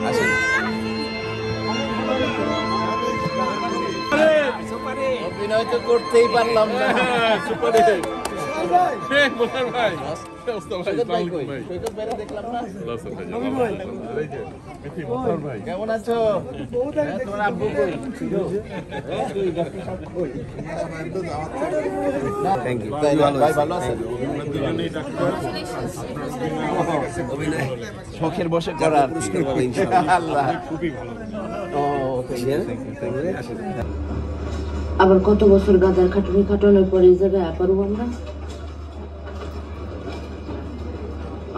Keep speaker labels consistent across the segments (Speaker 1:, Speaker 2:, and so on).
Speaker 1: আসেন। অভিনয় তো করতেই পারলাম না। কেমন আছো? তোমার আব্বু কই? Thank you. ভাই ভালো আছেন? শখের বসে করার আল্লাহ খুবই ভালো।
Speaker 2: আবার কত বছর গাদার খাটুনি খাটানোর পরে এই জায়গায় পারবো আমরা?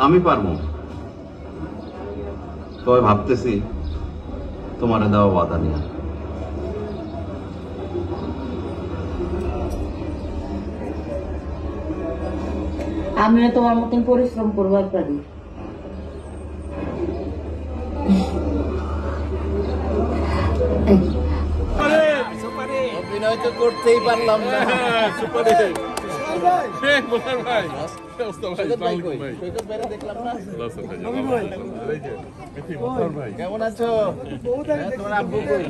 Speaker 3: আমি পারবো, তবে ভাবতেছি তোমার দেওয়া বাধা নিয়ে।
Speaker 2: আমিও তোমার মতন পরিশ্রম করবার পারি।
Speaker 1: অভিনয় তো করতেই পারলাম না। কেমন আছো? তোমার আব্বু কই?